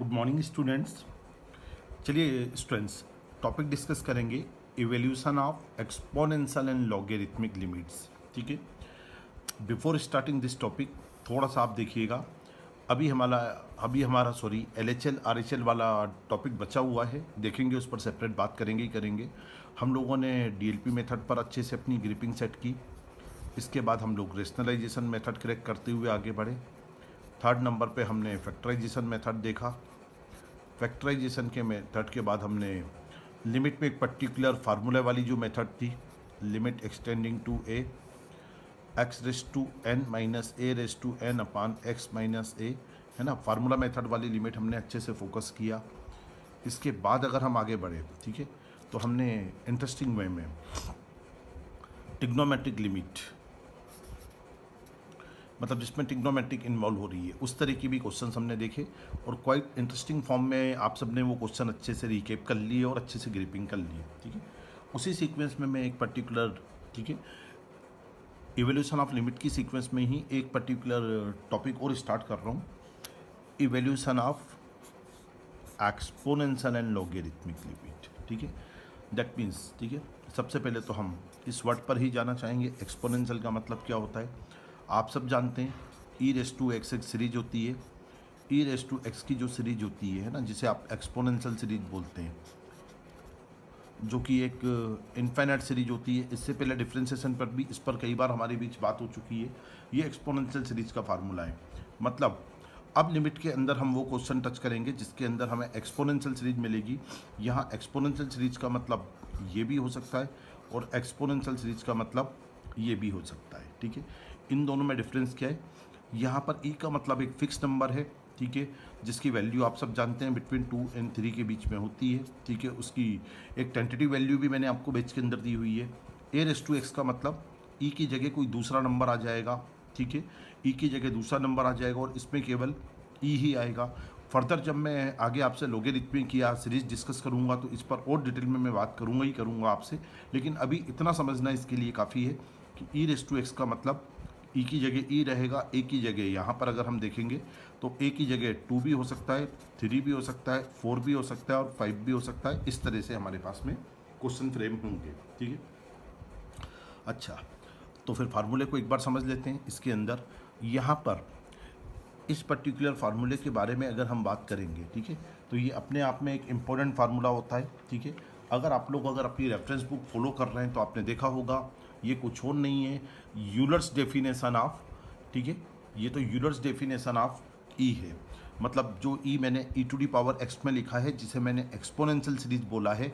Good morning students. चलिए students, topic discuss करेंगे evolution of exponential and logarithmic limits. ठीक है, बिफोर स्टार्टिंग दिस टॉपिक थोड़ा सा आप देखिएगा। अभी हमारा LHL RHL वाला टॉपिक बचा हुआ है, देखेंगे, उस पर सेपरेट बात करेंगे ही करेंगे। हम लोगों ने DLP मेथड पर अच्छे से अपनी ग्रिपिंग सेट की। इसके बाद हम लोग रेशनलाइजेशन मेथड क्रैक करते हुए आगे बढ़े। थर्ड नंबर पे हमने फैक्टराइजेशन मेथड देखा। फैक्टराइजेशन के मेथड के बाद हमने लिमिट में एक पर्टिकुलर फार्मूला वाली जो मेथड थी, limit extending to a x raise to n minus a raise to n upon x minus a, है ना, फार्मूला मेथड वाली लिमिट हमने अच्छे से फोकस किया। इसके बाद अगर हम आगे बढ़े, ठीक है, तो हमने इंटरेस्टिंग वे में टिग्नोमेट्रिक लिमिट, मतलब जिसमें टिग्नोमेट्रिक इन्वॉल्व हो रही है, उस तरह की भी क्वेश्चन हमने देखे और क्वाइट इंटरेस्टिंग फॉर्म में आप सबने वो क्वेश्चन अच्छे से रिकेप कर लिए और अच्छे से ग्रिपिंग कर लिए। ठीक है, उसी सीक्वेंस में मैं एक पर्टिकुलर, ठीक है, इवोल्यूशन ऑफ लिमिट की सीक्वेंस में ही एक पर्टिकुलर टॉपिक और स्टार्ट कर रहा हूँ, evolution of exponential and logarithmic limit. ठीक है, दैट मीन्स, ठीक है, सबसे पहले तो हम इस वर्ड पर ही जाना चाहेंगे। एक्सपोनेंशियल का मतलब क्या होता है, आप सब जानते हैं। e⁻x एक सीरीज होती है, e⁻x की जो सीरीज होती है ना, जिसे आप एक्सपोनेंशियल सीरीज बोलते हैं, जो कि एक इनफाइनाइट सीरीज होती है। इससे पहले डिफ्रेंसिएशन पर भी इस पर कई बार हमारे बीच बात हो चुकी है। ये एक्सपोनेंशियल सीरीज का फार्मूला है। मतलब अब लिमिट के अंदर हम वो क्वेश्चन टच करेंगे जिसके अंदर हमें एक्सपोनेंशियल सीरीज मिलेगी। यहाँ एक्सपोनेंशियल सीरीज का मतलब ये भी हो सकता है और एक्सपोनेंशियल सीरीज का मतलब ये भी हो सकता है। ठीक है, इन दोनों में डिफरेंस क्या है, यहाँ पर ई का मतलब एक फिक्स नंबर है, ठीक है, जिसकी वैल्यू आप सब जानते हैं बिटवीन 2 और 3 के बीच में होती है। ठीक है, उसकी एक टेंटेटिव वैल्यू भी मैंने आपको बेच के अंदर दी हुई है। a⁻x का मतलब ई की जगह कोई दूसरा नंबर आ जाएगा। ठीक है, ई की जगह दूसरा नंबर आ जाएगा और इसमें केवल ई ही आएगा। फर्दर जब मैं आगे आपसे लॉगरिथमिक या सीरीज डिस्कस करूंगा तो इस पर और डिटेल में मैं बात करूंगा ही करूंगा आपसे, लेकिन अभी इतना समझना इसके लिए काफ़ी है कि e⁻x का मतलब ई की जगह ई रहेगा, ए की जगह यहाँ पर अगर हम देखेंगे तो ए की जगह 2 भी हो सकता है, 3 भी हो सकता है, 4 भी हो सकता है और 5 भी हो सकता है। इस तरह से हमारे पास में क्वेश्चन फ्रेम होंगे। ठीक है, अच्छा, तो फिर फार्मूले को एक बार समझ लेते हैं। इसके अंदर यहाँ पर इस पर्टिकुलर फार्मूले के बारे में अगर हम बात करेंगे, ठीक है, तो ये अपने आप में एक इम्पोर्टेंट फार्मूला होता है। ठीक है, अगर आप लोग अगर अपनी रेफरेंस बुक फॉलो कर रहे हैं तो आपने देखा होगा ये कुछ और नहीं है, यूलर्स डेफिनेशन ऑफ, ठीक है, ये तो यूलर्स डेफिनेशन ऑफ ई है। मतलब जो ई मैंने e⁻x में लिखा है, जिसे मैंने एक्सपोनेंशियल सीरीज बोला है,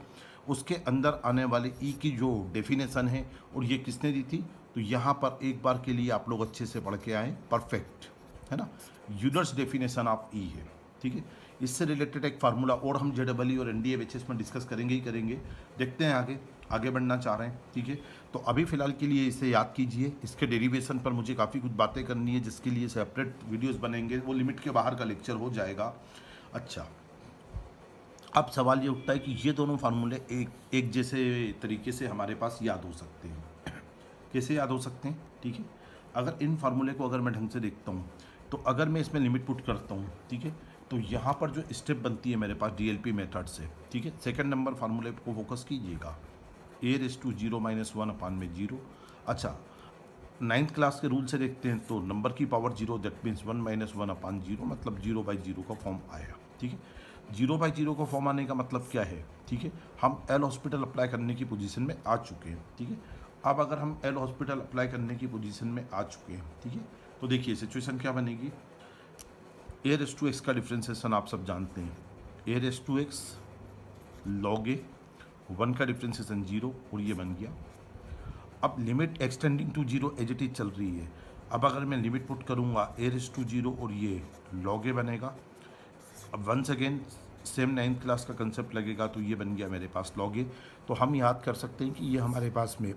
उसके अंदर आने वाले ई की जो डेफिनेशन है और ये किसने दी थी, तो यहाँ पर एक बार के लिए आप लोग अच्छे से पढ़ के आएँ, परफेक्ट है ना, यूलर्स डेफिनेशन ऑफ ई है। ठीक है, इससे रिलेटेड एक फार्मूला और हम JEE और NDA बेसिस में डिस्कस करेंगे ही करेंगे। देखते हैं आगे बढ़ना चाह रहे हैं। ठीक है, तो अभी फ़िलहाल के लिए इसे याद कीजिए। इसके डेरिवेशन पर मुझे काफ़ी कुछ बातें करनी है, जिसके लिए सेपरेट वीडियोस बनेंगे, वो लिमिट के बाहर का लेक्चर हो जाएगा। अच्छा, अब सवाल ये उठता है कि ये दोनों फार्मूले एक जैसे तरीके से हमारे पास याद हो सकते हैं। कैसे याद हो सकते हैं, ठीक है, अगर इन फार्मूले को अगर मैं ढंग से देखता हूँ तो अगर मैं इसमें लिमिट पुट करता हूँ, ठीक है, तो यहाँ पर जो स्टेप बनती है मेरे पास DLP मेथड से, ठीक है, सेकंड नंबर फार्मूले को फोकस कीजिएगा, a⁻0 - 1 अपान में 0। अच्छा, 9th क्लास के रूल से देखते हैं तो नंबर की पावर 0, दैट मीन्स 1 - 1 अपान 0, मतलब 0/0 का फॉर्म आया। ठीक है, 0/0 का फॉर्म आने का मतलब क्या है, ठीक है, हम एल हॉस्पिटल अप्लाई करने की पोजीशन में आ चुके हैं। ठीक है, अब अगर हम एल हॉस्पिटल अप्लाई करने की पोजीशन में आ चुके हैं, ठीक है, तो देखिए सिचुएशन क्या बनेगी। a⁻x का डिफ्रेंसिएशन आप सब जानते हैं, a⁻x log a, 1 का डिफ्रेंसिएशन 0 और ये बन गया। अब limit extending to 0 as it is चल रही है। अब अगर मैं लिमिट पुट करूँगा a⁻0 और ये log a बनेगा। अब once again same 9th class का कंसेप्ट लगेगा, तो ये बन गया मेरे पास log a। तो हम याद कर सकते हैं कि ये हमारे पास में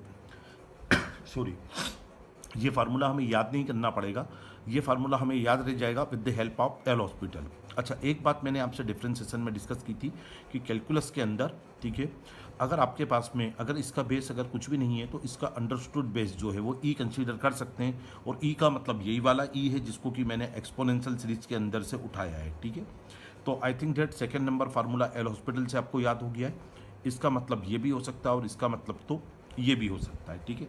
ये फार्मूला हमें याद नहीं करना पड़ेगा, ये फार्मूला हमें याद रह जाएगा with the help of L hospital. अच्छा, एक बात मैंने आपसे डिफरेंशिएशन में डिस्कस की थी कि कैलकुलस के अंदर, ठीक है, अगर आपके पास में अगर इसका बेस अगर कुछ भी नहीं है तो इसका अंडरस्टूड बेस जो है वो ई कंसीडर कर सकते हैं, और ई का मतलब यही वाला ई है जिसको कि मैंने एक्सपोनेंशियल सीरीज के अंदर से उठाया है। ठीक है, तो I think that second number formula L hospital से आपको याद हो गया है। इसका मतलब ये भी हो सकता है और इसका मतलब तो ये भी हो सकता है, ठीक है।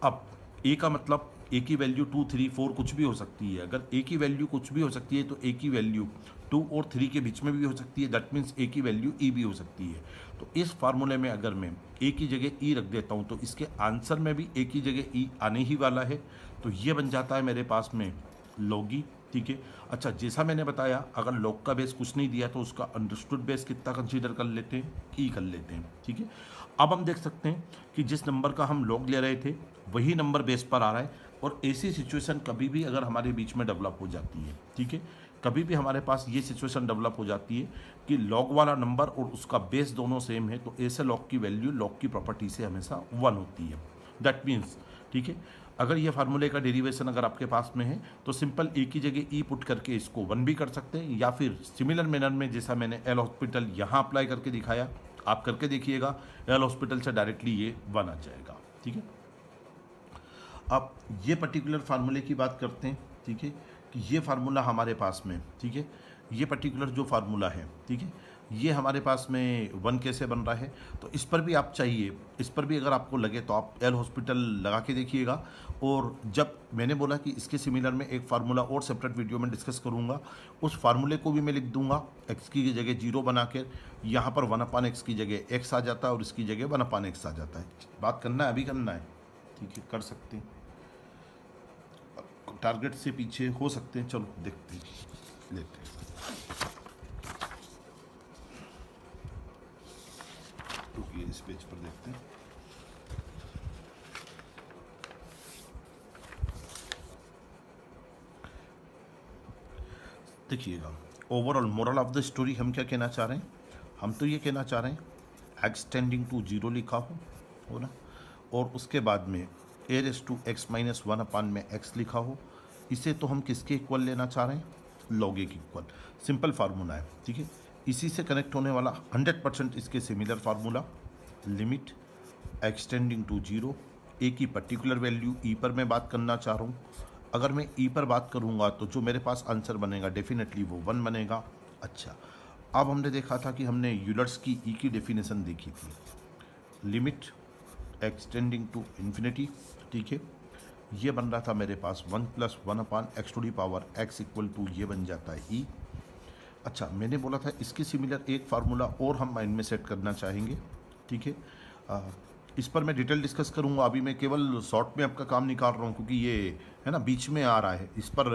अब ए का मतलब ए की वैल्यू 2, 3, 4 कुछ भी हो सकती है। अगर ए की वैल्यू कुछ भी हो सकती है तो ए की वैल्यू 2 और 3 के बीच में भी हो सकती है, दैट मीन्स ए की वैल्यू ई भी हो सकती है। तो इस फार्मूले में अगर मैं ए की जगह ई रख देता हूँ तो इसके आंसर में भी ए की जगह ई आने ही वाला है। तो ये बन जाता है मेरे पास में लॉगी, ठीक है। अच्छा, जैसा मैंने बताया, अगर लॉग का बेस कुछ नहीं दिया तो उसका अंडरस्टूड बेस कितना कंसीडर कर लेते हैं, ई कर लेते हैं, ठीक है। अब हम देख सकते हैं कि जिस नंबर का हम लॉग ले रहे थे वही नंबर बेस पर आ रहा है। और ऐसी सिचुएशन कभी भी अगर हमारे बीच में डेवलप हो जाती है, ठीक है, कभी भी हमारे पास ये सिचुएशन डेवलप हो जाती है कि लॉग वाला नंबर और उसका बेस दोनों सेम है, तो ऐसे लॉग की वैल्यू लॉग की प्रॉपर्टी से हमेशा 1 होती है। दैट मीन्स, ठीक है, अगर ये फार्मूले का डेरिवेशन अगर आपके पास में है तो सिंपल ए की जगह ई पुट करके इसको 1 भी कर सकते हैं, या फिर सिमिलर मैनर में जैसा मैंने एल हॉस्पिटल यहाँ अप्लाई करके दिखाया, आप करके देखिएगा, एल हॉस्पिटल से डायरेक्टली ये 1 आ जाएगा, ठीक है। अब ये पर्टिकुलर फार्मूले की बात करते हैं, ठीक है, कि ये फार्मूला हमारे पास में, ठीक है, ये पर्टिकुलर जो फार्मूला है, ठीक है, ये हमारे पास में 1 कैसे बन रहा है। तो इस पर भी आप चाहिए, इस पर भी अगर आपको लगे तो आप एल हॉस्पिटल लगा के देखिएगा। और जब मैंने बोला कि इसके सिमिलर में एक फार्मूला और सेपरेट वीडियो में डिस्कस करूंगा, उस फार्मूले को भी मैं लिख दूंगा, एक्स की जगह 0 बना के, यहाँ पर 1/x की जगह x आ जाता है और इसकी जगह 1/x आ जाता है। बात करना है, अभी करना है, ठीक है, कर सकते हैं, टारगेट से पीछे हो सकते हैं, चलो देखते हैं, लेते हैं। तो ये इस पेज पर देखते हैं। देखिएगा, overall moral of the story हम क्या कहना चाह रहे हैं, हम तो ये कहना चाह रहे हैं एक्स टेंडिंग टू 0 लिखा हो ना, और उसके बाद में a raise to x minus 1 upon में x लिखा हो। इसे तो हम किसके इक्वल लेना चाह रहे हैं, लॉग ए के इक्वल। सिंपल फार्मूला है, ठीक है। इसी से कनेक्ट होने वाला 100% इसके similar formula, limit x tending to 0, A की पर्टिकुलर वैल्यू ई पर मैं बात करना चाह रहा हूँ। अगर मैं ई पर बात करूँगा तो जो मेरे पास आंसर बनेगा डेफिनेटली वो 1 बनेगा। अच्छा, अब हमने देखा था कि हमने यूलर्स की ई की डेफिनेशन देखी थी, लिमिट एक्सटेंडिंग टू इन्फिनिटी, ठीक है। ये बन रहा था मेरे पास 1 + 1/x to the power x equal to, ये बन जाता है ई। अच्छा, मैंने बोला था इसके सिमिलर एक फार्मूला और हम माइंड में सेट करना चाहेंगे, ठीक है। इस पर मैं डिटेल डिस्कस करूंगा, अभी मैं केवल शॉर्ट में आपका काम निकाल रहा हूँ क्योंकि ये है ना बीच में आ रहा है। इस पर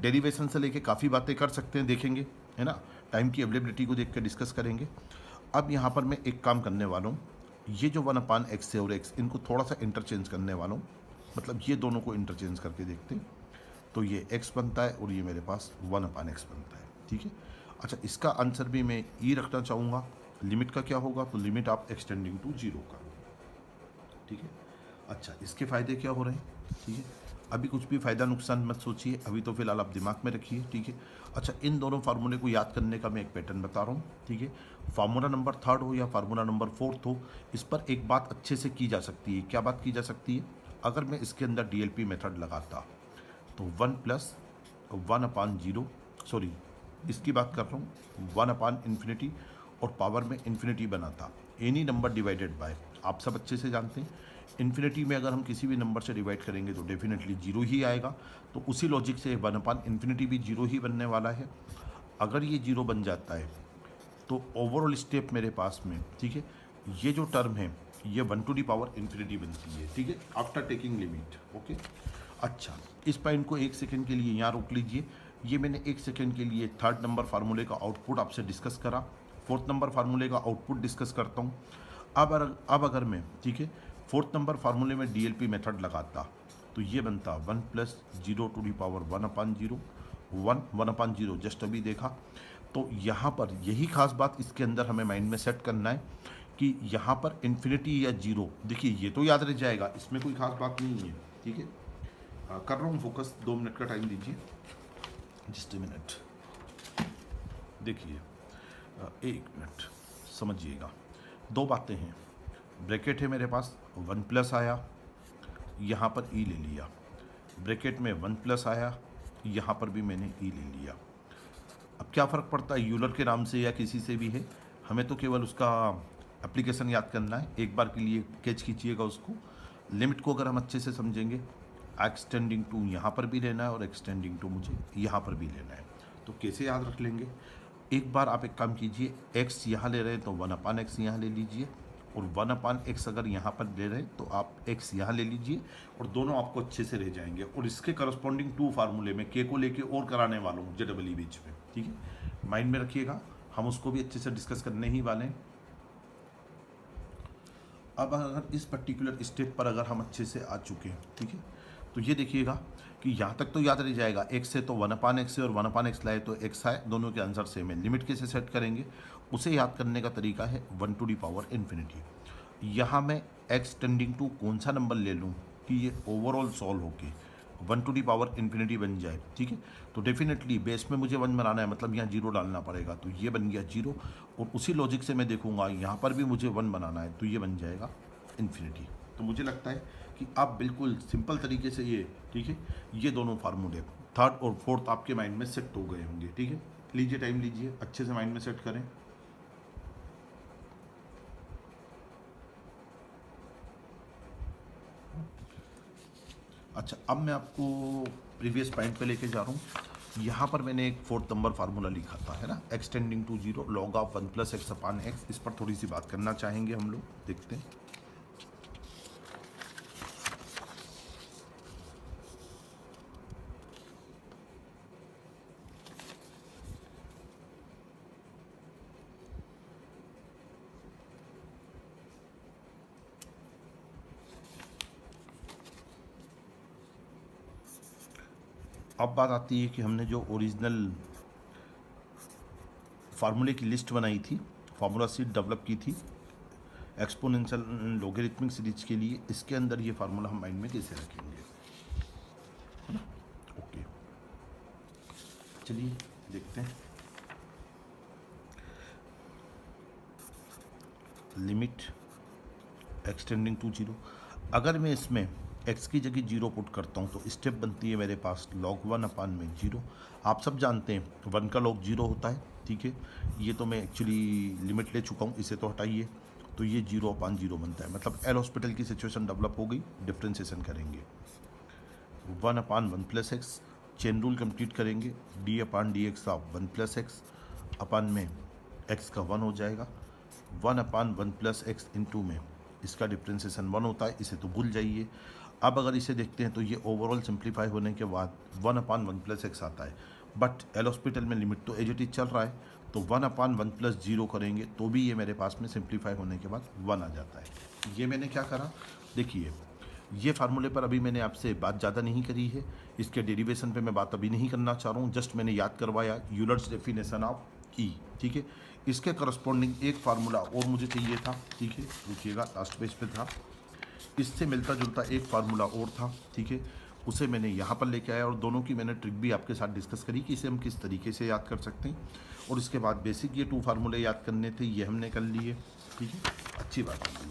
डेरिवेशन से लेके काफ़ी बातें कर सकते हैं, देखेंगे, है ना, टाइम की अवेलेबिलिटी को देख कर डिस्कस करेंगे। अब यहाँ पर मैं एक काम करने वाला हूँ, ये जो 1/x है और x, इनको थोड़ा सा इंटरचेंज करने वाला हूँ, मतलब ये दोनों को इंटरचेंज करके देखते हैं। तो ये x बनता है और ये मेरे पास 1/x बनता है, ठीक है। अच्छा, इसका आंसर भी मैं ई रखना चाहूँगा। लिमिट का क्या होगा, तो लिमिट आप एक्सटेंडिंग टू 0 का, ठीक है। अच्छा, इसके फ़ायदे क्या हो रहे हैं, ठीक है, अभी कुछ भी फ़ायदा नुकसान मत सोचिए, अभी तो फिलहाल आप दिमाग में रखिए, ठीक है। अच्छा, इन दोनों फार्मूले को याद करने का मैं एक पैटर्न बता रहा हूँ, ठीक है। फार्मूला नंबर 3 हो या फार्मूला नंबर 4 हो, इस पर एक बात अच्छे से की जा सकती है। क्या बात की जा सकती है, अगर मैं इसके अंदर DLP मेथड लगाता तो 1 + 1/0, सॉरी इसकी बात कर रहा हूँ, 1/∞ और पावर में इन्फिनिटी बनाता, एनी नंबर डिवाइडेड बाय, आप सब अच्छे से जानते हैं इन्फिनिटी में अगर हम किसी भी नंबर से डिवाइड करेंगे तो डेफिनेटली 0 ही आएगा। तो उसी लॉजिक से 1/∞ भी 0 ही बनने वाला है। अगर ये 0 बन जाता है तो ओवरऑल स्टेप मेरे पास में, ठीक है, ये जो टर्म है ये 1 टू दी पावर इन्फिनिटी बनती है, ठीक है, आफ्टर टेकिंग लिमिट, ओके। अच्छा, इस पॉइंट को 1 सेकेंड के लिए यहाँ रोक लीजिए। ये मैंने 1 सेकेंड के लिए 3rd नंबर फार्मूले का आउटपुट आपसे डिस्कस करा, 4th नंबर फार्मूले का आउटपुट डिस्कस करता हूँ। अब अगर मैं, ठीक है, 4th नंबर फार्मूले में DLP मेथड लगाता तो ये बनता 1 + 0 टू दी पावर 1/0, 1/0 जस्ट अभी देखा। तो यहाँ पर यही खास बात इसके अंदर हमें माइंड में सेट करना है कि यहाँ पर इन्फिनिटी या 0, देखिए ये तो याद रह जाएगा, इसमें कोई खास बात नहीं है, ठीक है। कर रहा हूँ फोकस, 2 मिनट का टाइम दीजिए, जस्ट ए मिनट, देखिए 1 मिनट समझिएगा। 2 बातें हैं, ब्रैकेट है मेरे पास, 1+ आया, यहाँ पर ई ले लिया, ब्रैकेट में 1+ आया, यहाँ पर भी मैंने ई ले लिया। अब क्या फ़र्क पड़ता है यूलर के नाम से या किसी से भी है, हमें तो केवल उसका एप्लीकेशन याद करना है। एक बार के लिए कैच कीजिएगा उसको। लिमिट को अगर हम अच्छे से समझेंगे, एक्सटेंडिंग टू यहाँ पर भी लेना है और एक्सटेंडिंग टू मुझे यहाँ पर भी लेना है। तो कैसे याद रख लेंगे? एक बार आप एक काम कीजिए, एक्स यहाँ ले रहे हैं तो 1/x यहाँ ले लीजिए, और 1/x अगर यहाँ पर ले रहे हैं तो आप x यहाँ ले लीजिए, और दोनों आपको अच्छे से रह जाएंगे। और इसके करस्पॉन्डिंग टू फार्मूले में k को लेके और कराने वाला हूँ JEE बीच में, ठीक है, माइंड में रखिएगा। हम उसको भी अच्छे से डिस्कस करने ही वाले हैं। अब अगर इस पर्टिकुलर स्टेप पर अगर हम अच्छे से आ चुके हैं, ठीक है, तो ये देखिएगा कि यहाँ तक तो याद रह जाएगा, x से तो 1/x से, और 1/x लाए तो x आए, दोनों के आंसर सेम है। लिमिट कैसे सेट करेंगे, उसे याद करने का तरीका है 1⁻∞। यहाँ मैं x टेंडिंग टू कौन सा नंबर ले लूँ कि ये ओवरऑल सॉल्व होके 1⁻∞ बन जाए, ठीक है। तो डेफिनेटली बेस में मुझे 1 बनाना है, मतलब यहाँ 0 डालना पड़ेगा, तो ये बन गया 0। और उसी लॉजिक से मैं देखूंगा यहाँ पर भी मुझे 1 बनाना है, तो ये बन जाएगा इन्फिनिटी। तो मुझे लगता है कि आप बिल्कुल सिंपल तरीके से ये, ठीक है, ये दोनों फार्मूले थर्ड और फोर्थ आपके माइंड में सेट हो गए होंगे, ठीक है। लीजिए टाइम लीजिए, अच्छे से माइंड में सेट करें। अच्छा, अब मैं आपको प्रीवियस पॉइंट पे लेके जा रहा हूँ। यहाँ पर मैंने एक 4th नंबर फार्मूला लिखा था, है ना, extending to 0 log of 1 + x/x। इस पर थोड़ी सी बात करना चाहेंगे हम लोग, देखते हैं। अब बात आती है कि हमने जो ओरिजिनल फार्मूले की लिस्ट बनाई थी, फार्मूला सीट डेवलप की थी एक्सपोनेंशियल लॉगरिथमिक सीरीज के लिए, इसके अंदर ये फार्मूला हम माइंड में कैसे रखेंगे, है ना। ओके, चलिए देखते हैं। लिमिट एक्सटेंडिंग टू 0, अगर मैं इसमें x की जगह 0 पुट करता हूँ तो स्टेप बनती है मेरे पास log 1/0। आप सब जानते हैं 1 का log 0 होता है, ठीक है। ये तो मैं एक्चुअली लिमिट ले चुका हूँ, इसे तो हटाइए, तो ये 0/0 बनता है। मतलब एल हॉस्पिटल की सिचुएशन डेवलप हो गई, डिफ्रेंसिएशन करेंगे 1/1 + x, चेन रूल कंप्लीट करेंगे, d/dx ऑफ 1 + x अपन में x का 1 हो जाएगा, 1/1 + x इंटू में इसका डिफ्रेंसिएशन 1 होता है, इसे तो भूल जाइए। अब अगर इसे देखते हैं तो ये ओवरऑल सिंप्लीफाई होने के बाद 1/1 + x आता है, बट एल हॉस्पिटल में लिमिट तो एज इट इज चल रहा है, तो 1/1 + 0 करेंगे तो भी ये मेरे पास में सिंप्लीफाई होने के बाद 1 आ जाता है। ये मैंने क्या करा, देखिए, ये फार्मूले पर अभी मैंने आपसे बात ज़्यादा नहीं करी है, इसके डेरिवेशन पे मैं बात अभी नहीं करना चाह रहा हूँ, जस्ट मैंने याद करवाया यूलर्स डेफिनेशन ऑफ ई, ठीक है। इसके करस्पॉन्डिंग एक फार्मूला और मुझे चाहिए था, ठीक है, रुकिएगा, लास्ट पेज पे था, इससे मिलता जुलता एक फार्मूला और था, ठीक है, उसे मैंने यहाँ पर लेके आया, और दोनों की मैंने ट्रिक भी आपके साथ डिस्कस करी कि इसे हम किस तरीके से याद कर सकते हैं। और इसके बाद बेसिक ये 2 फार्मूले याद करने थे, ये हमने कर लिए, ठीक है, अच्छी बात है।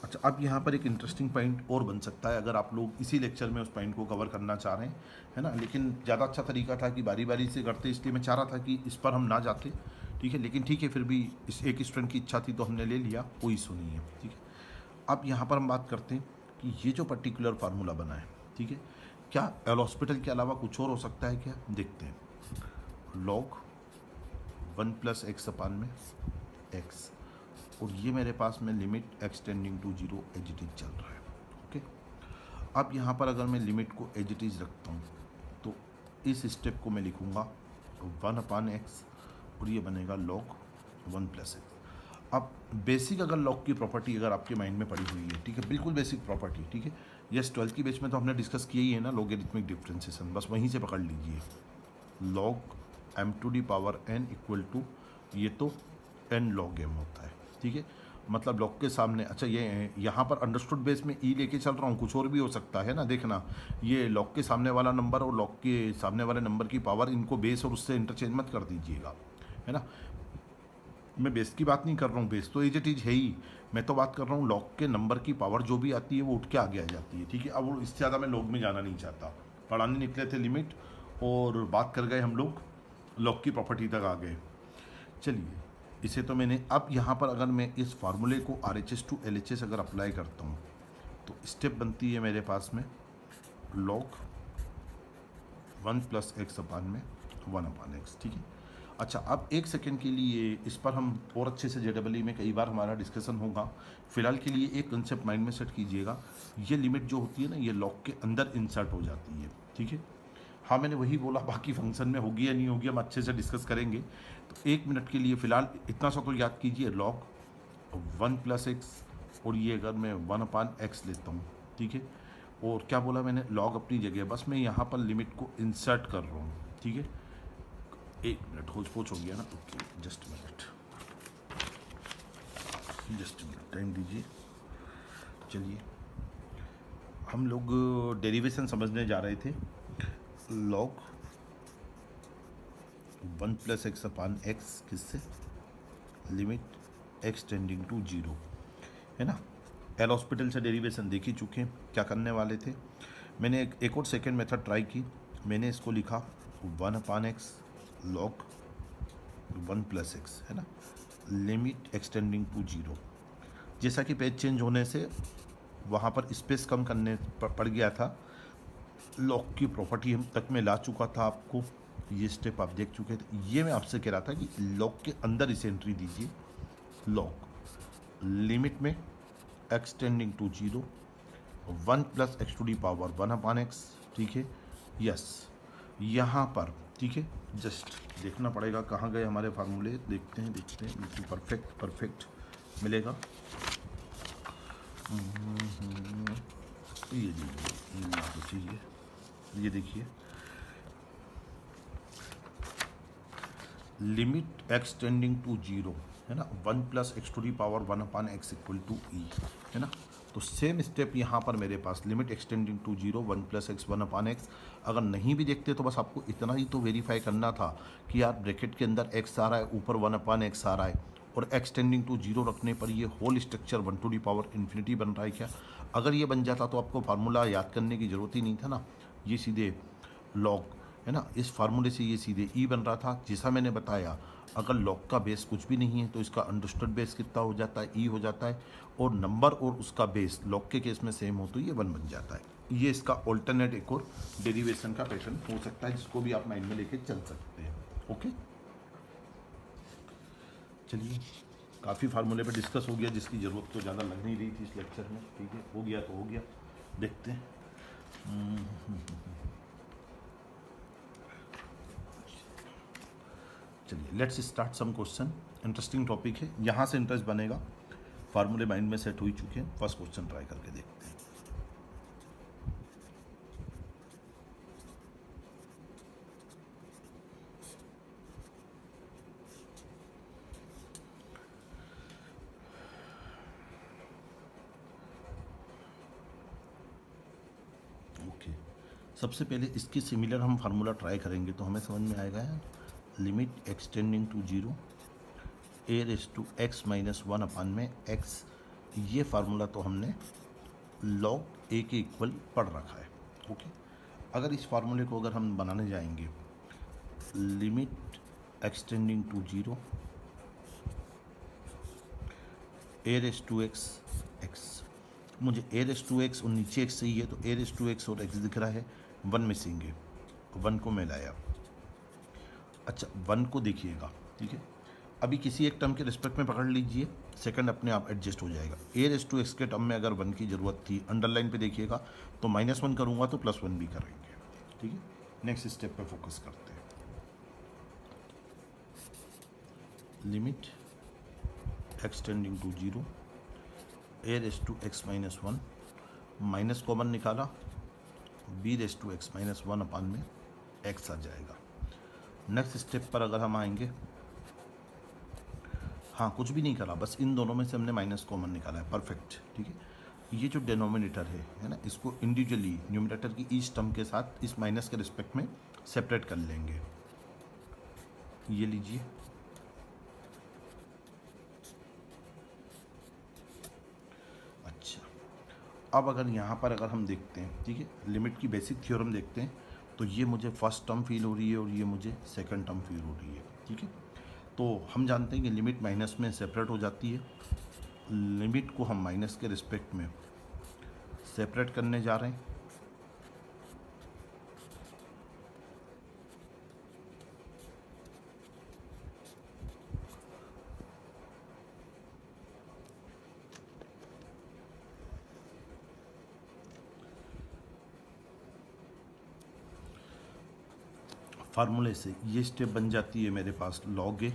अच्छा, अब यहाँ पर एक इंटरेस्टिंग पॉइंट और बन सकता है, अगर आप लोग इसी लेक्चर में उस पॉइंट को कवर करना चाह रहे हैं, है ना, लेकिन ज़्यादा अच्छा तरीका था कि बारी बारी से करते, इसलिए मैं चाह रहा था कि इस पर हम ना जाते, ठीक है, लेकिन ठीक है, फिर भी इस एक स्टूडेंट की इच्छा थी तो हमने ले लिया, कोई इशू नहीं है, ठीक है। अब यहाँ पर हम बात करते हैं कि ये जो पर्टिकुलर फार्मूला बना है, ठीक है, क्या एल हॉस्पिटल के अलावा कुछ और हो सकता है क्या, देखते हैं। log 1 + x/x, और ये मेरे पास में limit extending to 0 as it is चल रहा है, ओके। अब यहाँ पर अगर मैं लिमिट को एज इट इज रखता हूँ तो इस स्टेप को मैं लिखूँगा 1/x, और ये बनेगा log 1 + x। अब बेसिक अगर लॉग की प्रॉपर्टी अगर आपके माइंड में पड़ी हुई है, ठीक है, बिल्कुल बेसिक प्रॉपर्टी, ठीक है, यस 12th की बेच में तो हमने डिस्कस किया ही है ना, लॉगरिथमिक डिफरेंशिएशन, बस वहीं से पकड़ लीजिए। log m⁴n = ये तो n log m होता है, ठीक है, मतलब लॉग के सामने, अच्छा ये यहाँ पर अंडरस्टूड बेस में ई लेके चल रहा हूँ, कुछ और भी हो सकता है ना, देखना, ये लॉग के सामने वाला नंबर और लॉग के सामने वाले नंबर की पावर, इनको बेस और उससे इंटरचेंज मत कर दीजिएगा, है ना। मैं बेस की बात नहीं कर रहा हूँ, बेस तो एज इट इज है ही, मैं तो बात कर रहा हूँ लॉग के नंबर की पावर जो भी आती है वो उठ के आगे आ जाती है, ठीक है। अब इससे ज़्यादा मैं लॉग में जाना नहीं चाहता, पढ़ाने निकले थे लिमिट और बात कर गए हम लोग लॉग की प्रॉपर्टी तक आ गए। चलिए, इसे तो मैंने, अब यहाँ पर अगर मैं इस फार्मूले को RHS टू LHS अगर अप्लाई करता हूँ तो स्टेप बनती है मेरे पास में लॉग 1 प्लस एक्स अपान में 1 अपान एक्स। ठीक है। अच्छा, अब एक सेकेंड के लिए इस पर हम और अच्छे से JEE में कई बार हमारा डिस्कशन होगा। फिलहाल के लिए एक कंसेप्ट माइंड में सेट कीजिएगा, ये लिमिट जो होती है ना, ये लॉग के अंदर इंसर्ट हो जाती है। ठीक है। हाँ, मैंने वही बोला, बाकी फंक्शन में होगी या नहीं होगी हम अच्छे से डिस्कस करेंगे। तो एक मिनट के लिए फ़िलहाल इतना सा तो याद कीजिए, लॉग 1 प्लस एक्स, और ये अगर मैं 1 अपान एक्स लेता हूँ। ठीक है। और क्या बोला मैंने, लॉग अपनी जगह, बस मैं यहाँ पर लिमिट को इंसर्ट कर रहा हूँ। ठीक है। एक मिनट, होच पोच हो गया ना, ओके, जस्ट मिनट टाइम दीजिए। चलिए, हम लोग डेरिवेशन समझने जा रहे थे। लॉग 1 प्लस एक्स अपान एक्स किससे, लिमिट एक्स टेंडिंग टू 0, है ना। एल हॉस्पिटल से डेरिवेशन देख ही चुके हैं। क्या करने वाले थे, मैंने एक और सेकेंड मेथड ट्राई की। मैंने इसको लिखा 1 upon x log 1 plus x, है ना, लिमिट एक्सटेंडिंग टू 0। जैसा कि पेज चेंज होने से वहाँ पर स्पेस कम करने पड़ गया था। लॉग की प्रॉपर्टी हम तक में ला चुका था आपको, ये स्टेप आप देख चुके थे। ये मैं आपसे कह रहा था कि लॉग के अंदर इसे एंट्री दीजिए, लॉग लिमिट में extending to 0 1 plus x to the power 1 upon x. ठीक है। यस, यहाँ पर ठीक है, जस्ट देखना पड़ेगा कहाँ गए हमारे फार्मूले, देखते हैं बिल्कुल परफेक्ट मिलेगा। ये मिलना तो चाहिए। ये देखिए, लिमिट एक्स टेंडिंग टू 0, है ना, 1 plus x to the power 1 upon x equal to e, है ना। तो सेम स्टेप यहाँ पर मेरे पास, limit extending to 0 1 plus x 1 upon x. अगर नहीं भी देखते तो बस आपको इतना ही तो वेरीफाई करना था कि यार ब्रैकेट के अंदर एक्स आ रहा है, ऊपर 1 अपान एक्स आ रहा है, और एक्सटेंडिंग टू 0 रखने पर ये whole structure 1 to the power infinity बन रहा है क्या। अगर ये बन जाता तो आपको फार्मूला याद करने की ज़रूरत ही नहीं था ना, ये सीधे लॉग, है ना, इस फार्मूले से ये सीधे ई बन रहा था। जैसा मैंने बताया, अगर लॉग का बेस कुछ भी नहीं है तो इसका अंडरस्टूड बेस कितना हो जाता है, ई हो जाता है, और नंबर और उसका बेस लॉग के केस में सेम हो तो ये 1 बन जाता है। ये इसका ऑल्टरनेट एक और डेरिवेशन का पैटर्न हो सकता है, जिसको भी आप माइंड में लेके चल सकते हैं। ओके, चलिए, काफ़ी फार्मूले पे डिस्कस हो गया, जिसकी ज़रूरत तो ज़्यादा लग नहीं रही थी इस लेक्चर में। ठीक है, हो गया तो हो गया, देखते हैं। चलिए, let's start some question. Interesting topic है, यहाँ से इंटरेस्ट बनेगा। फार्मूले माइंड में सेट हो ही चुके हैं। फर्स्ट क्वेश्चन ट्राई करके देखते हैं। ओके, सबसे पहले इसके सिमिलर हम फार्मूला ट्राई करेंगे तो हमें समझ में आएगा, limit extending to 0 a raise to x minus 1 upon में एक्स। ये फार्मूला तो हमने लॉग ए के इक्वल पढ़ रखा है। ओके, अगर इस फार्मूले को अगर हम बनाने जाएंगे, limit extending to 0 a raise to x x, मुझे ए रेस टू एक्स और नीचे एक्स सही है तो ए रेस टू एक्स और एक्स दिख रहा है, 1 मिसिंग है, 1 को मैं लाया। अच्छा, 1 को देखिएगा, ठीक है, अभी किसी एक टर्म के रिस्पेक्ट में पकड़ लीजिए, सेकंड अपने आप एडजस्ट हो जाएगा। ए रेस टू एक्स के टर्म में अगर 1 की ज़रूरत थी, अंडरलाइन पे देखिएगा, तो -1 करूँगा तो +1 भी करेंगे। ठीक है, नेक्स्ट स्टेप पे फोकस करते हैं। Limit extending to 0 a raise to x minus 1, minus common निकाला, b raise to x minus 1 upon में एक्स आ जाएगा। नेक्स्ट स्टेप पर अगर हम आएंगे, हाँ, कुछ भी नहीं करा, बस इन दोनों में से हमने माइनस कॉमन निकाला है, परफेक्ट। ठीक है, ये जो डिनोमिनेटर है ना, इसको इंडिविजुअली न्यूमरेटर की ईच टर्म के साथ इस माइनस के रिस्पेक्ट में सेपरेट कर लेंगे। ये लीजिए, अच्छा, अब अगर यहाँ पर अगर हम देखते हैं, ठीक है, लिमिट की बेसिक थ्योरम देखते हैं, तो ये मुझे फर्स्ट टर्म फील हो रही है और ये मुझे सेकंड टर्म फील हो रही है, ठीक है। तो हम जानते हैं कि लिमिट माइनस में सेपरेट हो जाती है, लिमिट को हम माइनस के रिस्पेक्ट में सेपरेट करने जा रहे हैं। फार्मूले से ये स्टेप बन जाती है मेरे पास log a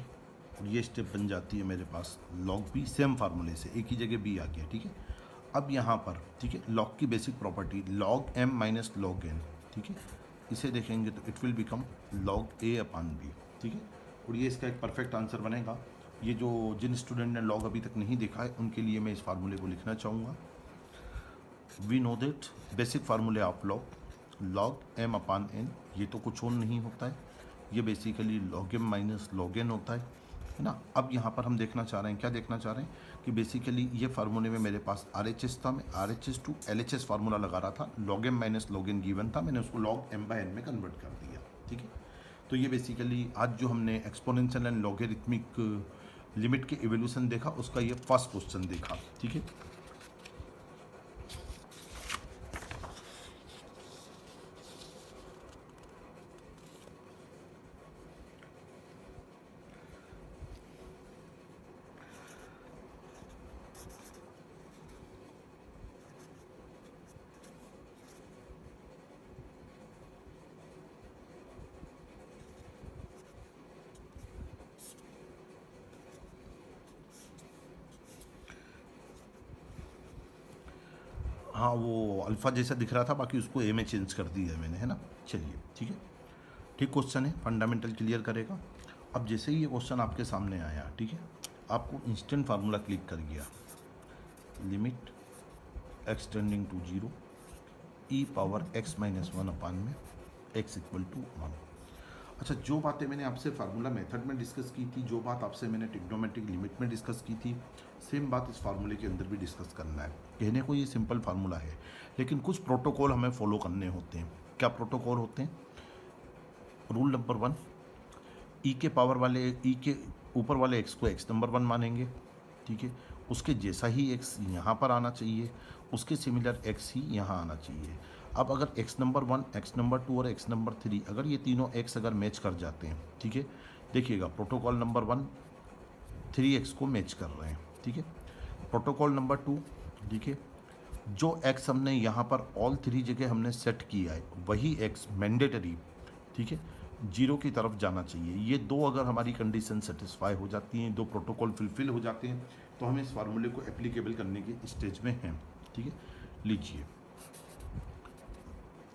और ये स्टेप बन जाती है मेरे पास log b, सेम फार्मूले से एक ही जगह b आ गया, ठीक है। अब यहाँ पर, ठीक है, log की basic property log m minus log n, ठीक है, इसे देखेंगे तो it will become log a upon b, ठीक है। और ये इसका एक परफेक्ट आंसर बनेगा। ये जो जिन स्टूडेंट ने log अभी तक नहीं देखा है उनके लिए मैं इस फार्मूले को लिखना चाहूँगा। वी नो दैट बेसिक फार्मूले of log m upon n, ये तो कुछ और नहीं होता है, ये basically log m minus log n होता है ना। अब यहाँ पर हम देखना चाह रहे हैं, क्या देखना चाह रहे हैं कि बेसिकली ये फार्मूले में मेरे पास RHS था, मैं RHS टू LHS फार्मूला लगा रहा था, log m minus log n given था, मैंने उसको log m बाय n में कन्वर्ट कर दिया, ठीक है। तो ये बेसिकली आज जो हमने एक्सपोनेंशियल एंड लॉगरिथमिक लिमिट के इवोल्यूशन देखा उसका ये फर्स्ट क्वेश्चन देखा, ठीक है। हाँ, वो अल्फ़ा जैसा दिख रहा था, बाकी उसको ए में चेंज कर दिया है मैंने, है ना। चलिए, ठीक है, ठीक क्वेश्चन है, फंडामेंटल क्लियर करेगा। अब जैसे ही ये क्वेश्चन आपके सामने आया, ठीक है, आपको इंस्टेंट फार्मूला क्लिक कर गया, limit x tending to 0 e power x minus 1 upon में x इक्वल टू 1। अच्छा, जो बातें मैंने आपसे फार्मूला मेथड में डिस्कस की थी, जो बात आपसे मैंने ट्रिग्नोमेट्रिक लिमिट में डिस्कस की थी, सेम बात इस फार्मूले के अंदर भी डिस्कस करना है। कहने को ये सिंपल फार्मूला है, लेकिन कुछ प्रोटोकॉल हमें फॉलो करने होते हैं। क्या प्रोटोकॉल होते हैं? रूल नंबर 1, ई के पावर वाले ई के ऊपर वाले x को x नंबर 1 मानेंगे, ठीक है। उसके जैसा ही x यहाँ पर आना चाहिए, उसके सिमिलर x ही यहाँ आना चाहिए। अब अगर x नंबर 1, x नंबर 2 और x नंबर 3, अगर ये तीनों x अगर मैच कर जाते हैं, ठीक है, देखिएगा प्रोटोकॉल नंबर 1 3x को मैच कर रहे हैं, ठीक है। प्रोटोकॉल नंबर 2, ठीक है, जो x हमने यहाँ पर ऑल 3 जगह हमने सेट किया है वही x मैंडेटरी, ठीक है, 0 की तरफ जाना चाहिए। ये दो अगर हमारी कंडीशन सेटिस्फाई हो जाती हैं, दो प्रोटोकॉल फुलफिल हो जाते हैं, तो हम इस फार्मूले को एप्लीकेबल करने की स्टेज में हैं, ठीक है। लीजिए,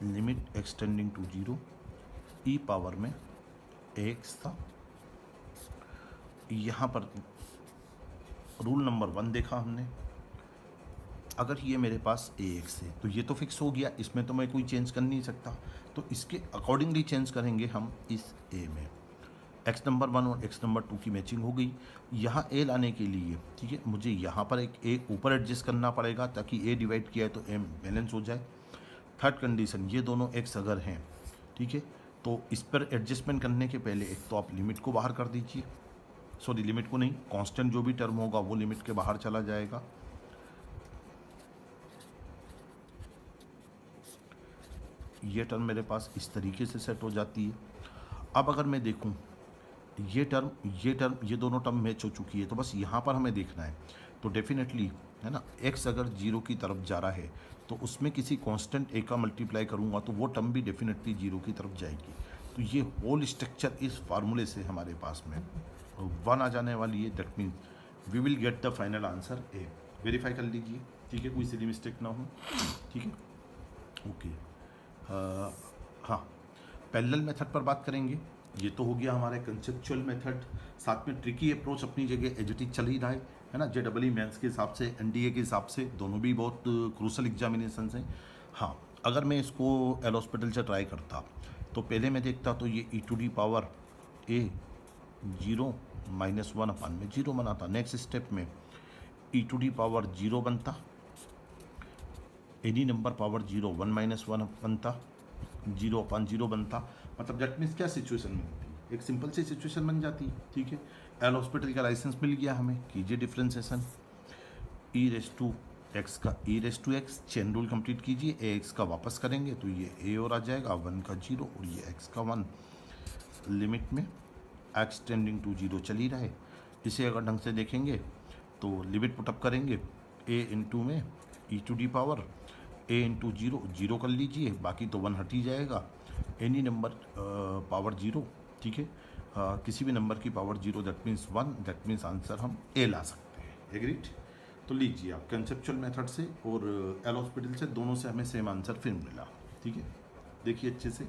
limit extending to 0 e power में x था, यहाँ पर रूल नंबर 1 देखा हमने, अगर ये मेरे पास ax है तो ये तो फिक्स हो गया, इसमें तो मैं कोई चेंज कर नहीं सकता, तो इसके अकॉर्डिंगली चेंज करेंगे हम इस a में। x नंबर 1 और x नंबर 2 की मैचिंग हो गई। यहाँ a लाने के लिए, ठीक है, मुझे यहाँ पर एक a ऊपर एडजस्ट करना पड़ेगा ताकि a डिवाइड किया है तो m बैलेंस हो जाए। थर्ड कंडीशन, ये दोनों x अगर हैं, ठीक है, तो इस पर एडजस्टमेंट करने के पहले एक तो आप लिमिट को बाहर कर दीजिए, सॉरी लिमिट को नहीं, कांस्टेंट जो भी टर्म होगा वो लिमिट के बाहर चला जाएगा। ये टर्म मेरे पास इस तरीके से सेट हो जाती है। अब अगर मैं देखूं ये टर्म ये दोनों टर्म मैच हो चुकी है, तो बस यहाँ पर हमें देखना है, तो डेफिनेटली है ना, x अगर 0 की तरफ जा रहा है तो उसमें किसी कांस्टेंट a का मल्टीप्लाई करूँगा तो वो टर्म भी डेफिनेटली 0 की तरफ जाएगी। तो ये होल स्ट्रक्चर इस फार्मूले से हमारे पास में 1 आ जाने वाली है। That means we will get the final answer a। Verify कर लीजिए, ठीक है, कोई सिली मिस्टेक ना हो, ठीक है, ओके। हाँ, पैरेलल मेथड पर बात करेंगे। ये तो हो गया हमारे कंसेप्चुअल मेथड, साथ में ट्रिकी अप्रोच अपनी जगह एज इट इज चल ही रहा है ना। JEE मेंस के हिसाब से, NDA के हिसाब से दोनों भी बहुत क्रूशल एग्जामिनेशन हैं। हाँ, अगर मैं इसको एल हॉस्पिटल से ट्राई करता तो पहले मैं देखता तो ये e to the power a 0 minus 1 upon में 0 बनाता। नेक्स्ट स्टेप में e टू दी पावर 0 बनता, एनी नंबर पावर 0 1 माइनस 1 बनता, 0/0 बनता, मतलब दैट मीन्स क्या सिचुएशन बनती है, एक सिंपल सी सिचुएशन बन जाती है, ठीक है। एल हॉस्पिटल का लाइसेंस मिल गया हमें, कीजिए differentiation, e raise to x का e raise to x, chain rule complete कीजिए, ए एक्स का वापस करेंगे तो ये ए और आ जाएगा, 1 का 0 और ये एक्स का 1, लिमिट में एक्स टेंडिंग टू 0 चल ही रहा है। इसे अगर ढंग से देखेंगे तो लिमिट पुटअप करेंगे, ए इंटू में e to the power a into 0 0 कर लीजिए, बाकी तो 1 हट ही जाएगा, एनी नंबर पावर 0, ठीक है। किसी भी नंबर की power 0 that means 1, that means answer हम ए ला सकते हैं, एग्रीड। तो लीजिए आप कंसेप्चुअल मेथड से और एल हॉस्पिटल से, दोनों से हमें सेम आंसर फिर मिला, ठीक है। देखिए अच्छे से,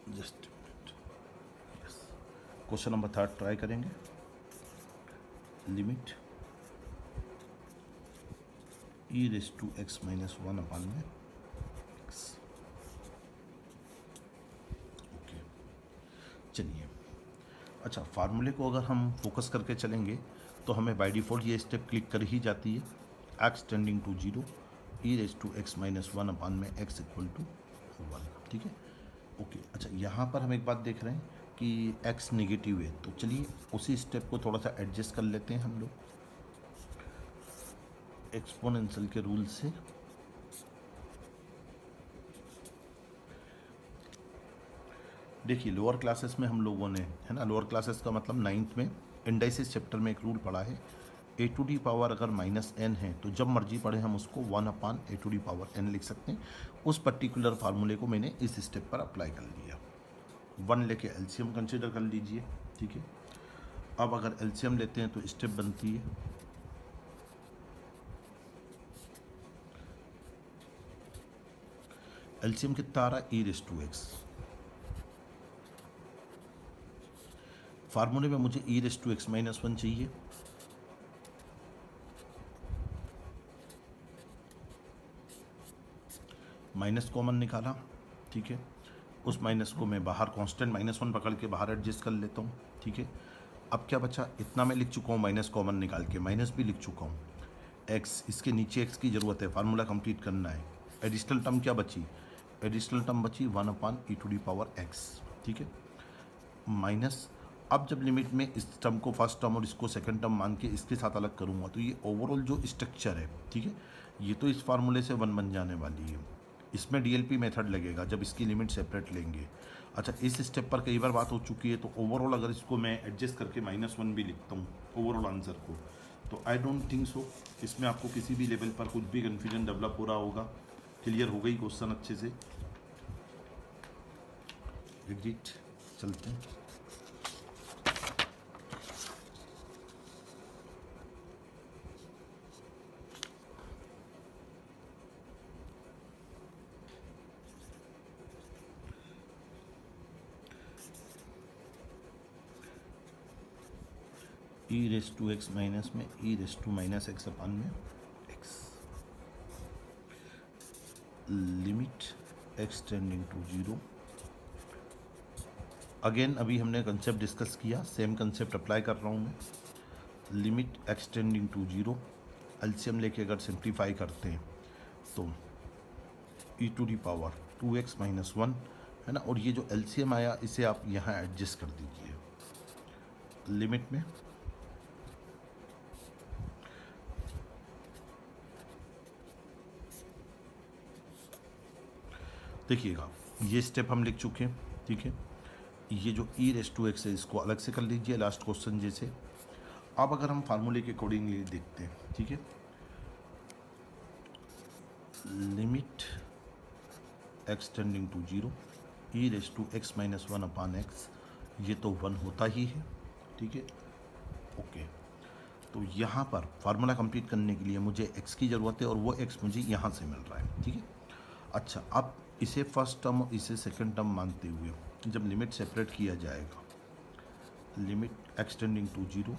just yes, question number 3 try करेंगे, limit e raise to x minus 1 upon में एक्स, ओके। चलिए, अच्छा फार्मूले को अगर हम फोकस करके चलेंगे तो हमें बाय डिफ़ॉल्ट ये स्टेप क्लिक कर ही जाती है, x tending to 0 e raise to x minus 1 upon में एक्स इक्वल टू 1, ठीक है, ओके। अच्छा यहाँ पर हम एक बात देख रहे हैं कि एक्स नेगेटिव है, तो चलिए उसी स्टेप को थोड़ा सा एडजस्ट कर लेते हैं हम लोग एक्सपोनेंशियल के रूल से। देखिए लोअर क्लासेस में हम लोगों ने, है ना, लोअर क्लासेस का मतलब 9th में इंडाइसिस चैप्टर में एक रूल पढ़ा है, ए टू डी पावर अगर -n है तो जब मर्जी पढ़े हम उसको 1/a⁴n लिख सकते हैं। उस पर्टिकुलर फार्मूले को मैंने इस स्टेप पर अप्लाई कर लिया, 1 लेके एलसीएम कंसिडर कर लीजिए, ठीक है। अब अगर एलसीएम लेते हैं तो स्टेप बनती है एलसीएम कितना आ रहा है, ई रेस टू एक्स, फार्मूले में मुझे ई रेस टू एक्स माइनस 1 चाहिए, माइनस कॉमन निकाला, ठीक है। उस माइनस को मैं बाहर कांस्टेंट -1 पकड़ के बाहर एडजस्ट कर लेता हूँ, ठीक है। अब क्या बचा, इतना मैं लिख चुका हूँ, माइनस कॉमन निकाल के माइनस भी लिख चुका हूँ, एक्स, इसके नीचे एक्स की ज़रूरत है, फार्मूला कंप्लीट करना है। एडिशनल टर्म क्या बची, एडिशनल टर्म बची 1/e⁴x, ठीक है, माइनस। अब जब लिमिट में इस टर्म को फर्स्ट टर्म और इसको सेकंड टर्म मान के इसके साथ अलग करूँगा तो ये ओवरऑल जो स्ट्रक्चर है, ठीक है, ये तो इस फार्मूले से 1 बन जाने वाली है। इसमें डीएलपी मेथड लगेगा जब इसकी लिमिट सेपरेट लेंगे। अच्छा इस स्टेप पर कई बार बात हो चुकी है, तो ओवरऑल अगर इसको मैं एडजस्ट करके -1 भी लिखता हूँ ओवरऑल आंसर को, तो आई डोंट थिंक सो इसमें आपको किसी भी लेवल पर कुछ भी कन्फ्यूजन डेवलप हो रहा होगा। क्लियर हो गई क्वेश्चन अच्छे से, एग्जिट चलते हैं। E raise to x minus में e raise to minus x upon में x, limit x tending to 0, again अभी हमने कंसेप्ट डिस्कस किया, सेम कंसेप्ट अप्लाई कर रहा हूँ मैं, limit x tending to 0, LCM लेके अगर सिंप्लीफाई करते हैं तो e to the power 2x minus 1, है ना, और ये जो एलसीएम आया इसे आप यहाँ एडजस्ट कर दीजिए, लिमिट में देखिएगा ये स्टेप हम लिख चुके हैं, ठीक है। ये जो ई रेस टू एक्स है इसको अलग से कर लीजिए लास्ट क्वेश्चन जैसे। अब अगर हम फार्मूले के अकॉर्डिंगली देखते हैं, ठीक है, limit x tending to 0 e raise to x minus 1 upon x, ये तो 1 होता ही है, ठीक है, ओके। तो यहाँ पर फार्मूला कंप्लीट करने के लिए मुझे x की ज़रूरत है और वो x मुझे यहाँ से मिल रहा है, ठीक है। अच्छा अब इसे फर्स्ट टर्म और इसे सेकंड टर्म मानते हुए जब लिमिट सेपरेट किया जाएगा, लिमिट एक्सटेंडिंग टू 0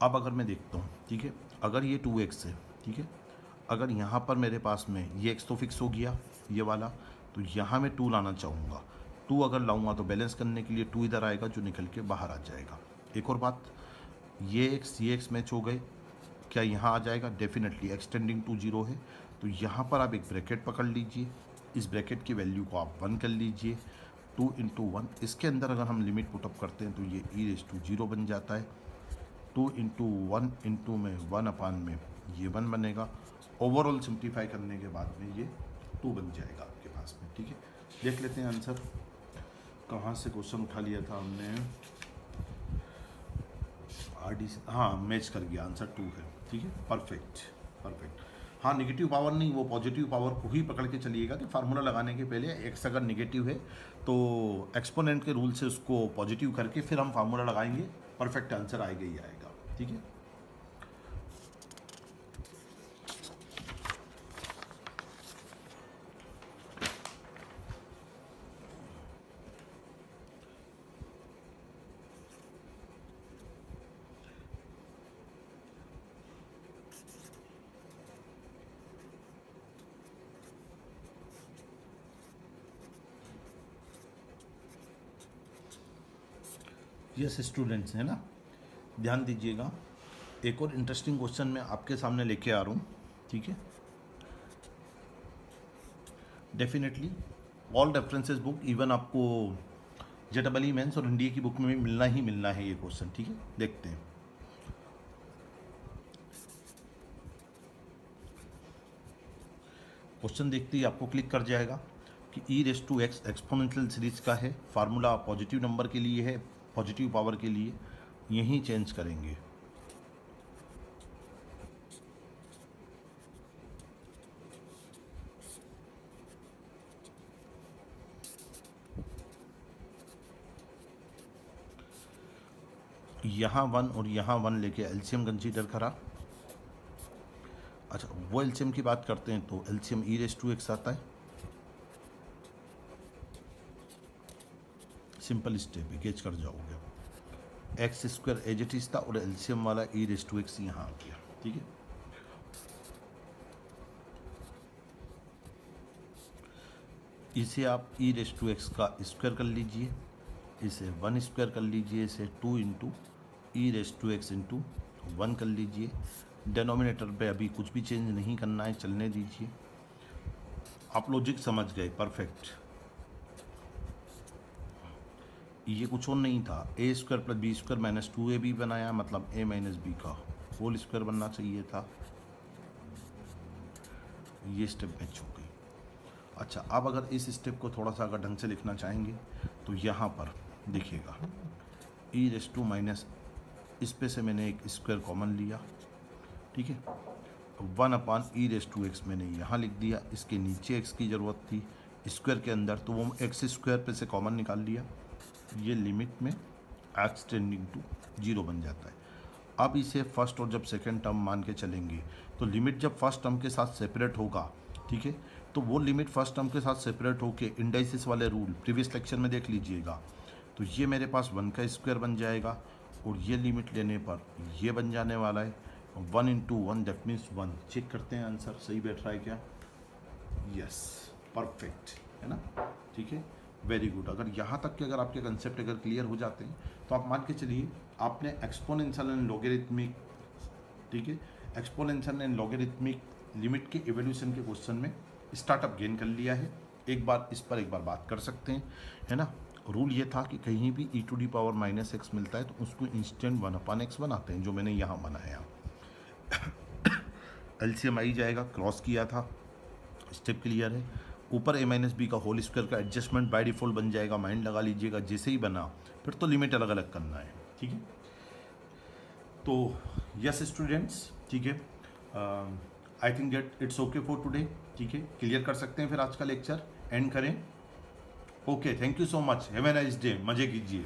अब अगर मैं देखता हूँ, ठीक है, अगर ये 2x है, ठीक है, अगर यहाँ पर मेरे पास में ये x तो फिक्स हो गया ये वाला, तो यहाँ मैं 2 लाना चाहूँगा। 2 अगर लाऊंगा तो बैलेंस करने के लिए 2 इधर आएगा जो निकल के बाहर आ जाएगा। एक और बात, ये x मैच हो गए, क्या यहाँ आ जाएगा? डेफिनेटली एक्सटेंडिंग टू 0 है, तो यहाँ पर आप एक ब्रैकेट पकड़ लीजिए, इस ब्रैकेट की वैल्यू को आप 1 कर लीजिए, 2 इंटू 1, इसके अंदर अगर हम लिमिट पुटअप करते हैं तो ये e⁻0 बन जाता है। 2 इंटू 1 इंटू में 1 अपान में ये 1 बनेगा। ओवरऑल सिंप्लीफाई करने के बाद में ये 2 बन जाएगा आपके पास में, ठीक है। देख लेते हैं आंसर, कहाँ से क्वेश्चन उठा लिया था हमने, RD से, हाँ मैच कर गया, आंसर 2 है, ठीक है, परफेक्ट परफेक्ट। हाँ नेगेटिव पावर नहीं, वो पॉजिटिव पावर को ही पकड़ के चलिएगा कि फार्मूला लगाने के पहले x अगर नेगेटिव है तो एक्सपोनेंट के रूल से उसको पॉजिटिव करके फिर हम फार्मूला लगाएंगे, परफेक्ट आंसर आएगा ही आएगा, ठीक है। यस स्टूडेंट्स, है ना, ध्यान दीजिएगा, एक और इंटरेस्टिंग क्वेश्चन मैं आपके सामने लेके आ रहा हूँ, ठीक है। Definitely all references book, even आपको JEE मेंस और इंडिया की बुक में भी मिलना ही मिलना है ये क्वेश्चन, ठीक है। देखते हैं, क्वेश्चन देखते ही आपको क्लिक कर जाएगा कि e⁻x एक्सपोनेंशियल सीरीज का है, फार्मूला पॉजिटिव नंबर के लिए है, पॉजिटिव पावर के लिए, यहीं चेंज करेंगे। यहाँ 1 और यहाँ 1 लेके एलसीएम कंसीडर करा। अच्छा, वो एलसीएम की बात करते हैं तो एलसीएम e⁻x आता है, सिंपल स्टेप है, कैच कर जाओगे। x² एज इट इज था और एलसीएम वाला e⁻x यहाँ आ गया, ठीक है। इसे आप e⁻x का स्क्वायर कर लीजिए, इसे 1 स्क्वायर कर लीजिए, इसे 2 इंटू e⁻x इंटू 1 कर लीजिए। डेनोमिनेटर पे अभी कुछ भी चेंज नहीं करना है, चलने दीजिए। आप लॉजिक समझ गए, परफेक्ट। ये कुछ और नहीं था, a² + b² - 2ab बनाया, मतलब a - b का होल स्क्वायर बनना चाहिए था। ये स्टेप मैच हो गई। अच्छा, अब अगर इस स्टेप को थोड़ा सा अगर ढंग से लिखना चाहेंगे तो यहाँ पर देखिएगा, e⁻, इस पे से मैंने एक स्क्वायर कॉमन लिया, ठीक है। 1 अपान e⁻x मैंने यहाँ लिख दिया, इसके नीचे x की ज़रूरत थी स्क्वायर के अंदर, तो वो x² पे से कॉमन निकाल लिया। ये लिमिट में x टेंडिंग टू 0 बन जाता है। अब इसे फर्स्ट और जब सेकंड टर्म मान के चलेंगे तो लिमिट जब फर्स्ट टर्म के साथ सेपरेट होगा, ठीक है, तो वो लिमिट फर्स्ट टर्म के साथ सेपरेट होके इंडाइसिस वाले रूल प्रीवियस लेक्चर में देख लीजिएगा, तो ये मेरे पास 1 का स्क्वायर बन जाएगा और ये लिमिट लेने पर ये बन जाने वाला है 1 इंटू 1, दैट मीन्स 1। चेक करते हैं आंसर सही बैठ रहा है क्या? यस, परफेक्ट, है ना, ठीक है, वेरी गुड। अगर यहाँ तक के अगर आपके कंसेप्ट अगर क्लियर हो जाते हैं तो आप मान के चलिए आपने एक्सपोनेंशियल एंड लॉगरिथमिक, ठीक है, एक्सपोनेंशियल एंड लॉगरिथमिक लिमिट के इवोल्यूशन के क्वेश्चन में स्टार्टअप गेन कर लिया है। एक बार इस पर एक बार बात कर सकते हैं, है ना। रूल ये था कि कहीं भी e⁻⁻x मिलता है तो उसको इंस्टेंट 1/x बनाते हैं, जो मैंने यहाँ बनाया। एलसीएम आई जाएगा, क्रॉस किया था, स्टेप क्लियर है। ऊपर a - b का होल स्क्वायर का एडजस्टमेंट बाय डिफॉल्ट बन जाएगा, माइंड लगा लीजिएगा, जैसे ही बना फिर तो लिमिट अलग अलग करना है, ठीक है। तो यस स्टूडेंट्स, ठीक है, I think that it's okay for today, ठीक है, क्लियर कर सकते हैं, फिर आज का लेक्चर एंड करें। Okay, thank you so much, have a nice day, मज़े कीजिए।